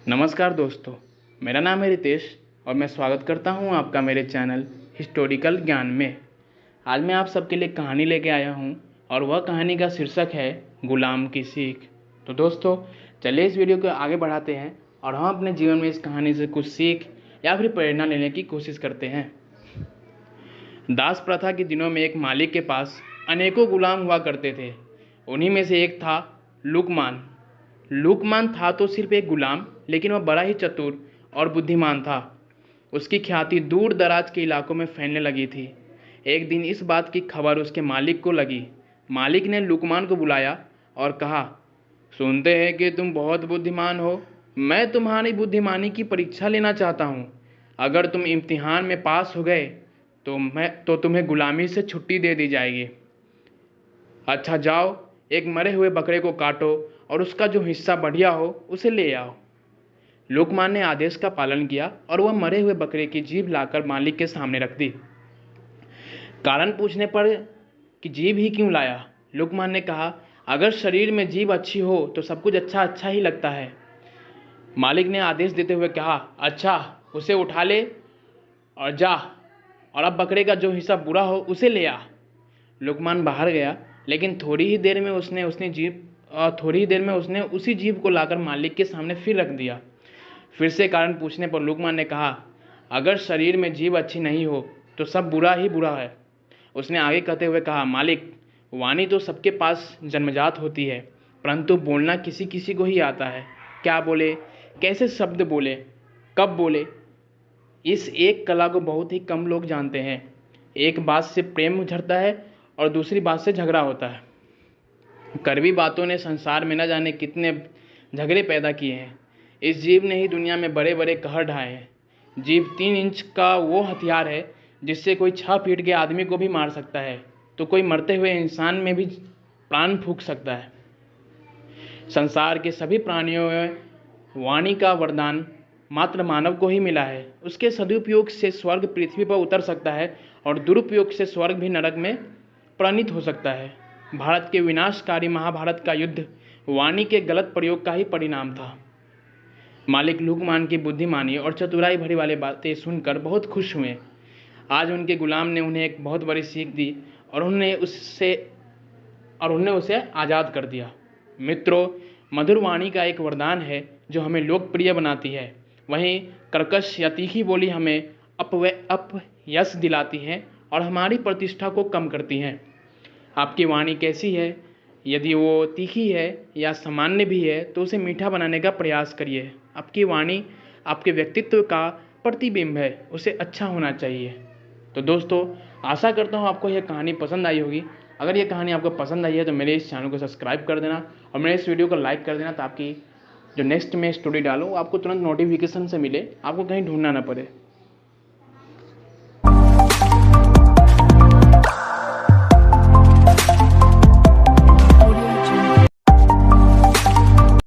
नमस्कार दोस्तों, मेरा नाम है रितेश और मैं स्वागत करता हूं आपका मेरे चैनल हिस्टोरिकल ज्ञान में। आज मैं आप सबके लिए कहानी लेके आया हूं और वह कहानी का शीर्षक है गुलाम की सीख। तो दोस्तों, चलिए इस वीडियो को आगे बढ़ाते हैं और हम अपने जीवन में इस कहानी से कुछ सीख या फिर प्रेरणा लेने की कोशिश करते हैं। दास प्रथा के दिनों में एक मालिक के पास अनेकों गुलाम हुआ करते थे। उन्हीं में से एक था लुकमान। लुकमान था तो सिर्फ एक गुलाम, लेकिन वह बड़ा ही चतुर और बुद्धिमान था। उसकी ख्याति दूर दराज के इलाकों में फैलने लगी थी। एक दिन इस बात की खबर उसके मालिक को लगी। मालिक ने लुकमान को बुलाया और कहा, सुनते हैं कि तुम बहुत बुद्धिमान हो। मैं तुम्हारी बुद्धिमानी की परीक्षा लेना चाहता हूँ। अगर तुम इम्तिहान में पास हो गए तो तुम्हें गुलामी से छुट्टी दे दी जाएगी। अच्छा, जाओ, एक मरे हुए बकरे को काटो और उसका जो हिस्सा बढ़िया हो उसे ले आओ। लुकमान ने आदेश का पालन किया और वह मरे हुए बकरे की जीभ लाकर मालिक के सामने रख दी। कारण पूछने पर कि जीभ ही क्यों लाया, लुकमान ने कहा, अगर शरीर में जीभ अच्छी हो तो सब कुछ अच्छा अच्छा ही लगता है। मालिक ने आदेश देते हुए कहा, अच्छा, उसे उठा ले और जा, और अब बकरे का जो हिस्सा बुरा हो उसे ले आ। लुकमान बाहर गया, लेकिन थोड़ी ही देर में उसने उसी जीभ को लाकर मालिक के सामने फिर रख दिया। फिर से कारण पूछने पर लुकमान ने कहा, अगर शरीर में जीभ अच्छी नहीं हो तो सब बुरा ही बुरा है। उसने आगे कहते हुए कहा, मालिक, वाणी तो सबके पास जन्मजात होती है, परंतु बोलना किसी किसी को ही आता है। क्या बोले, कैसे शब्द बोले, कब बोले, इस एक कला को बहुत ही कम लोग जानते हैं। एक बात से प्रेम झरता है और दूसरी बात से झगड़ा होता है। कड़वी बातों ने संसार में न जाने कितने झगड़े पैदा किए हैं। इस जीभ ने ही दुनिया में बड़े बड़े कहर ढाए हैं। जीभ 3 इंच का वो हथियार है जिससे कोई 6 फीट के आदमी को भी मार सकता है, तो कोई मरते हुए इंसान में भी प्राण फूंक सकता है। संसार के सभी प्राणियों में वाणी का वरदान मात्र मानव को ही मिला है। उसके सदुपयोग से स्वर्ग पृथ्वी पर उतर सकता है और दुरुपयोग से स्वर्ग भी नरक में परिणत हो सकता है। भारत के विनाशकारी महाभारत का युद्ध वाणी के गलत प्रयोग का ही परिणाम था। मालिक लुकमान की बुद्धिमानी और चतुराई भरी वाली बातें सुनकर बहुत खुश हुए। आज उनके गुलाम ने उन्हें एक बहुत बड़ी सीख दी और उन्हें उसे आज़ाद कर दिया। मित्रों, मधुर वाणी का एक वरदान है जो हमें लोकप्रिय बनाती है। वहीं कर्कश या तीखी बोली हमें अपयश दिलाती है और हमारी प्रतिष्ठा को कम करती हैं। आपकी वाणी कैसी है? यदि वो तीखी है या सामान्य भी है तो उसे मीठा बनाने का प्रयास करिए। आपकी वाणी आपके व्यक्तित्व का प्रतिबिंब है, उसे अच्छा होना चाहिए। तो दोस्तों, आशा करता हूँ आपको यह कहानी पसंद आई होगी। अगर यह कहानी आपको पसंद आई है तो मेरे इस चैनल को सब्सक्राइब कर देना और मेरे इस वीडियो को लाइक कर देना, ताकि जो नेक्स्ट में स्टोरी डालूँ आपको तुरंत नोटिफिकेशन से मिले, आपको कहीं ढूंढना ना पड़े।